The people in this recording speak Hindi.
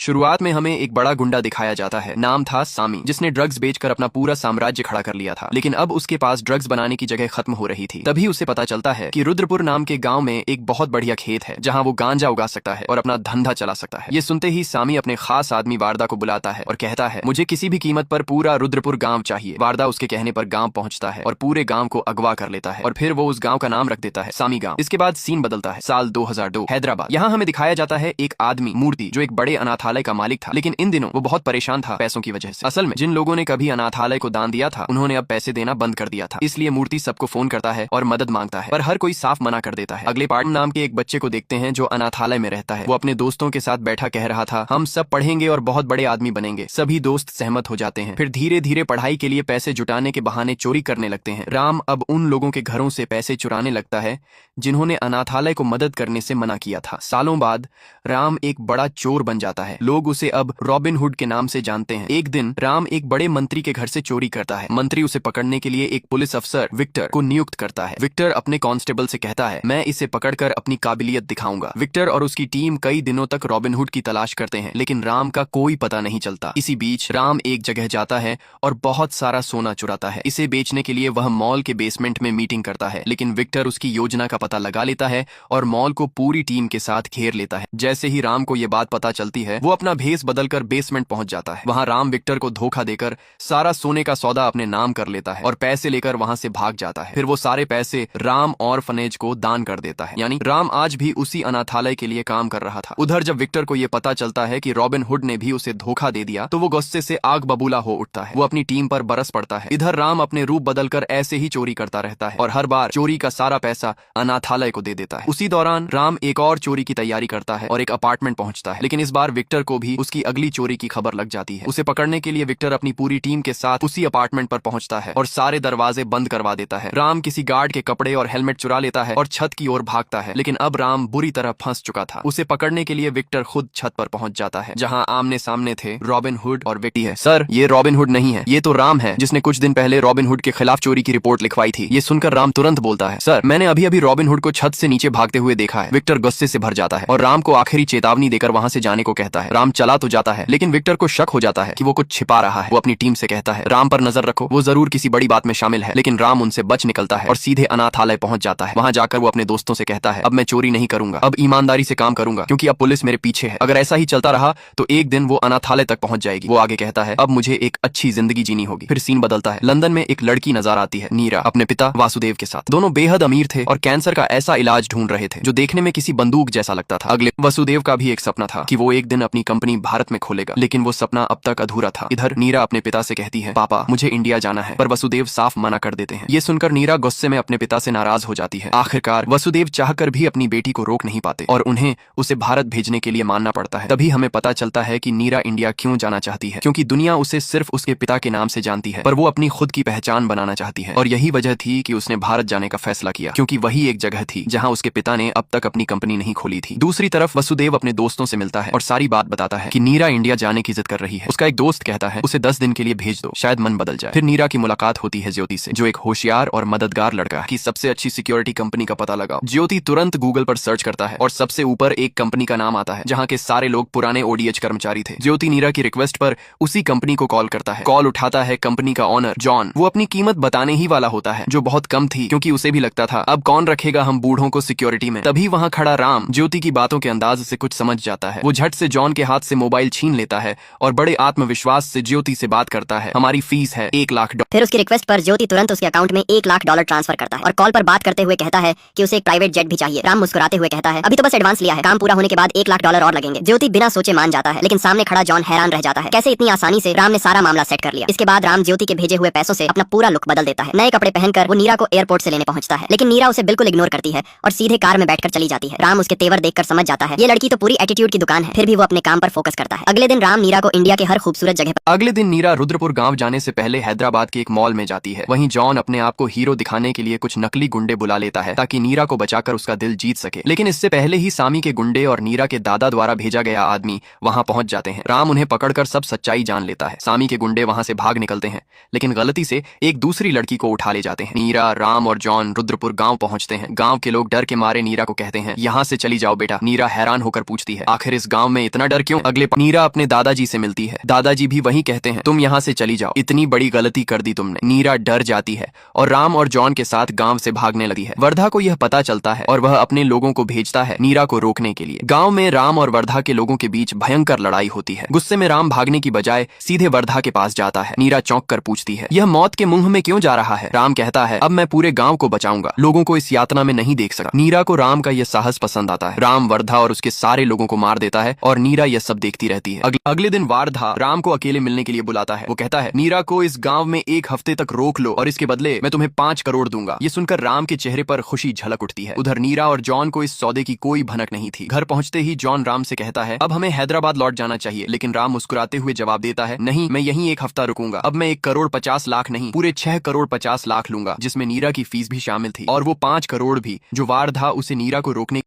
शुरुआत में हमें एक बड़ा गुंडा दिखाया जाता है। नाम था सामी, जिसने ड्रग्स बेचकर अपना पूरा साम्राज्य खड़ा कर लिया था। लेकिन अब उसके पास ड्रग्स बनाने की जगह खत्म हो रही थी। तभी उसे पता चलता है कि रुद्रपुर नाम के गांव में एक बहुत बढ़िया खेत है जहां वो गांजा उगा सकता है और अपना धंधा चला सकता है। ये सुनते ही सामी अपने खास आदमी वारदा को बुलाता है और कहता है, मुझे किसी भी कीमत पर पूरा रुद्रपुर गाँव चाहिए। वारदा उसके कहने पर गाँव पहुंचता है और पूरे गाँव को अगवा कर लेता है और फिर वो उस गाँव का नाम रख देता है सामी गाँव। इसके बाद सीन बदलता है साल 2002 हैदराबाद। यहाँ हमें दिखाया जाता है एक आदमी मूर्ति जो एक बड़े अनाथालय का मालिक था, लेकिन इन दिनों वो बहुत परेशान था पैसों की वजह से। असल में जिन लोगों ने कभी अनाथालय को दान दिया था उन्होंने अब पैसे देना बंद कर दिया था। इसलिए मूर्ति सबको फोन करता है और मदद मांगता है, पर हर कोई साफ मना कर देता है। अगले पार्ट नाम के एक बच्चे को देखते हैं जो अनाथालय में रहता है। वो अपने दोस्तों के साथ बैठा कह रहा था, हम सब पढ़ेंगे और बहुत बड़े आदमी बनेंगे। सभी दोस्त सहमत हो जाते हैं। फिर धीरे धीरे पढ़ाई के लिए पैसे जुटाने के बहाने चोरी करने लगते हैं। राम अब उन लोगों के घरों से पैसे चुराने लगता है जिन्होंने अनाथालय को मदद करने से मना किया था। सालों बाद राम एक बड़ा चोर बन जाता है। लोग उसे अब रॉबिन हुड के नाम से जानते हैं। एक दिन राम एक बड़े मंत्री के घर से चोरी करता है। मंत्री उसे पकड़ने के लिए एक पुलिस अफसर विक्टर को नियुक्त करता है। विक्टर अपने कांस्टेबल से कहता है, मैं इसे पकड़कर अपनी काबिलियत दिखाऊंगा। विक्टर और उसकी टीम कई दिनों तक रॉबिन हुड की तलाश करते हैं, लेकिन राम का कोई पता नहीं चलता। इसी बीच राम एक जगह जाता है और बहुत सारा सोना चुराता है। इसे बेचने के लिए वह मॉल के बेसमेंट में मीटिंग करता है, लेकिन विक्टर उसकी योजना का पता लगा लेता है और मॉल को पूरी टीम के साथ घेर लेता है। जैसे ही राम को यह बात पता चलती है, वो अपना भेस बदलकर बेसमेंट पहुंच जाता है। वहां राम विक्टर को धोखा देकर सारा सोने का सौदा अपने नाम कर लेता है और पैसे लेकर वहां से भाग जाता है। फिर वो सारे पैसे राम ऑर्फनेज को दान कर देता है। यानी राम आज भी उसी अनाथालय के लिए काम कर रहा था। उधर जब विक्टर को यह पता चलता है कि रॉबिन हुड ने भी उसे धोखा दे दिया, तो वो गुस्से से आग बबूला हो उठता है। वो अपनी टीम पर बरस पड़ता है। इधर राम अपने रूप बदलकर ऐसे ही चोरी करता रहता है और हर बार चोरी का सारा पैसा अनाथालय को दे देता है। उसी दौरान राम एक और चोरी की तैयारी करता है और एक अपार्टमेंट पहुंचता है, लेकिन इस बार विक्टर को भी उसकी अगली चोरी की खबर लग जाती है। उसे पकड़ने के लिए विक्टर अपनी पूरी टीम के साथ उसी अपार्टमेंट पर पहुंचता है और सारे दरवाजे बंद करवा देता है। राम किसी गार्ड के कपड़े और हेलमेट चुरा लेता है और छत की ओर भागता है, लेकिन अब राम बुरी तरह फंस चुका था। उसे पकड़ने के लिए विक्टर खुद छत पर पहुंच जाता है, जहां आमने सामने थे रॉबिन हुड और विक्टी है। सर, ये रॉबिन हुड नहीं है, ये तो राम है जिसने कुछ दिन पहले रॉबिन हुड के खिलाफ चोरी की रिपोर्ट लिखवाई थी। ये सुनकर राम तुरंत बोलता है, सर, मैंने अभी अभी रॉबिन हुड को छत से नीचे भागते हुए देखा है। विक्टर गुस्से से भर जाता है और राम को आखिरी चेतावनी देकर वहां से जाने को कहता है। राम चला तो जाता है, लेकिन विक्टर को शक हो जाता है कि वो कुछ छिपा रहा है। वो अपनी टीम से कहता है, राम पर नजर रखो, वो जरूर किसी बड़ी बात में शामिल है। लेकिन राम उनसे बच निकलता है और सीधे अनाथालय पहुंच जाता है। वहां जाकर वो अपने दोस्तों से कहता है, अब मैं चोरी नहीं करूंगा, अब ईमानदारी से काम करूंगा, क्योंकि अब पुलिस मेरे पीछे है। अगर ऐसा ही चलता रहा तो एक दिन वो अनाथालय तक पहुंच जाएगी। वो आगे कहता है, अब मुझे एक अच्छी जिंदगी जीनी होगी। फिर सीन बदलता है। लंदन में एक लड़की नजर आती है, नीरा, अपने पिता वासुदेव के साथ। दोनों बेहद अमीर थे और कैंसर का ऐसा इलाज ढूंढ रहे थे जो देखने में किसी बंदूक जैसा लगता था। अगले वसुदेव का भी एक सपना था कि वो एक दिन अपनी कंपनी भारत में खोलेगा, लेकिन वो सपना अब तक अधूरा था। इधर नीरा अपने पिता से कहती है, पापा, मुझे इंडिया जाना है, पर वसुदेव साफ मना कर देते हैं। ये सुनकर नीरा गुस्से में अपने पिता से नाराज हो जाती है। आखिरकार वसुदेव चाहकर भी अपनी बेटी को रोक नहीं पाते और उन्हें उसे भारत भेजने के लिए मानना पड़ता है। तभी हमें पता चलता है कि नीरा इंडिया क्यों जाना चाहती है, क्योंकि दुनिया उसे सिर्फ उसके पिता के नाम से जानती है, पर वो अपनी खुद की पहचान बनाना चाहती है। और यही वजह थी कि उसने भारत जाने का फैसला किया, क्योंकि वही एक जगह थी जहां उसके पिता ने अब तक अपनी कंपनी नहीं खोली थी। दूसरी तरफ वसुदेव अपने दोस्तों से मिलता है और सारी बात बताता है कि नीरा इंडिया जाने की जिद कर रही है। उसका एक दोस्त कहता है, उसे 10 दिन के लिए भेज दो, शायद मन बदल जाए। फिर नीरा की मुलाकात होती है ज्योति से, जो एक होशियार और मददगार लड़का है। कि सबसे अच्छी सिक्योरिटी कंपनी का पता लगाओ। ज्योति तुरंत गूगल पर सर्च करता है और सबसे ऊपर एक कंपनी का नाम आता है जहां के सारे लोग पुराने ओडीएच कर्मचारी थे। ज्योति नीरा की रिक्वेस्ट पर उसी कंपनी को कॉल करता है। कॉल उठाता है कंपनी का ऑनर जॉन। वो अपनी कीमत बताने ही वाला होता है, जो बहुत कम थी, क्योंकि उसे भी लगता था अब कौन रखेगा हम बूढ़ों को सिक्योरिटी में। तभी वहां खड़ा राम ज्योति की बातों के अंदाज से कुछ समझ जाता है। वो झट से जॉन के हाथ से मोबाइल छीन लेता है और बड़े आत्मविश्वास से ज्योति से बात करता है, हमारी फीस है $1,00,000। फिर उसकी रिक्वेस्ट पर ज्योति तुरंत उसके अकाउंट में $1,00,000 ट्रांसफर करता है और कॉल पर बात करते हुए कहता है कि उसे एक प्राइवेट जेट भी चाहिए। राम मुस्कुराते हुए कहता है, अभी तो बस एडवांस लिया है, काम पूरा होने के बाद $1,00,000 और लगेंगे। ज्योति बिना सोचे मान जाता है, लेकिन सामने खड़ा जॉन हैरान रह जाता है, कैसे इतनी आसानी से राम ने सारा मामला सेट कर लिया। इसके बाद राम ज्योति के भेजे हुए पैसों से अपना पूरा लुक बदल देता है। नए कपड़े पहनकर वो नीरा को एयरपोर्ट से लेने पहुंचता है, लेकिन नीरा उसे बिल्कुल इग्नोर करती है और सीधे कार में बैठकर चली जाती है। राम उसके तेवर देखकर समझ जाता है ये लड़की तो पूरी एटीट्यूड की दुकान है, फिर भी वो अपने काम पर फोकस करता है। अगले दिन राम नीरा को इंडिया के हर खूबसूरत जगह पर अगले दिन नीरा रुद्रपुर गांव जाने से पहले हैदराबाद के एक मॉल में जाती है। वहीं जॉन अपने आप को हीरो दिखाने के लिए कुछ नकली गुंडे बुला लेता है ताकि नीरा को बचाकर उसका दिल जीत सके। लेकिन इससे पहले ही सामी के गुंडे और नीरा के दादा द्वारा भेजा गया आदमी वहां पहुंच जाते हैं। राम उन्हें पकड़कर सब सच्चाई जान लेता है। सामी के गुंडे वहां से भाग निकलते हैं, लेकिन गलती से एक दूसरी लड़की को उठा ले जाते हैं। नीरा, राम और जॉन रुद्रपुर गांव पहुंचते हैं। गांव के लोग डर के मारे नीरा को कहते हैं, यहाँ से चली जाओ बेटा। नीरा हैरान होकर पूछती है, आखिर इस गांव में इतना डर क्यों? नीरा अपने दादाजी से मिलती है। दादाजी भी वही कहते हैं, तुम यहाँ से चली जाओ, इतनी बड़ी गलती कर दी तुमने। नीरा डर जाती है और राम और जॉन के साथ गांव से भागने लगी है। वर्धा को यह पता चलता है और वह अपने लोगों को भेजता है नीरा को रोकने के लिए। गांव में राम और वर्धा के लोगों के बीच भयंकर लड़ाई होती है। गुस्से में राम भागने की बजाय सीधे वर्धा के पास जाता है। नीरा चौंक कर पूछती है, यह मौत के मुंह में क्यों जा रहा है? राम कहता है, अब मैं पूरे गांव को बचाऊंगा, लोगों को इस यातना में नहीं देख सकता। नीरा को राम का यह साहस पसंद आता है। राम वर्धा और उसके सारे लोगों को मार देता है और नीरा यह सब देखती रहती है। अगले दिन वर्धा राम को अकेले मिलने के लिए बुलाता है। वो कहता है, नीरा को इस गांव में 1 हफ्ते तक रोक लो और इसके बदले मैं तुम्हें 5 करोड़ दूंगा। ये सुनकर राम के चेहरे पर खुशी झलक उठती है। उधर नीरा और जॉन को इस सौदे की कोई भनक नहीं थी। घर पहुंचते ही जॉन राम से कहता है, अब हमें हैदराबाद लौट जाना चाहिए। लेकिन राम मुस्कुराते हुए जवाब देता है, नहीं, मैं यहीं 1 हफ्ता रुकूंगा। अब मैं 1 करोड़ 50 लाख नहीं, पूरे 6 करोड़ 50 लाख लूंगा, जिसमें नीरा की फीस भी शामिल थी और वो 5 करोड़ भी जो वर्धा उसे नीरा को रोकने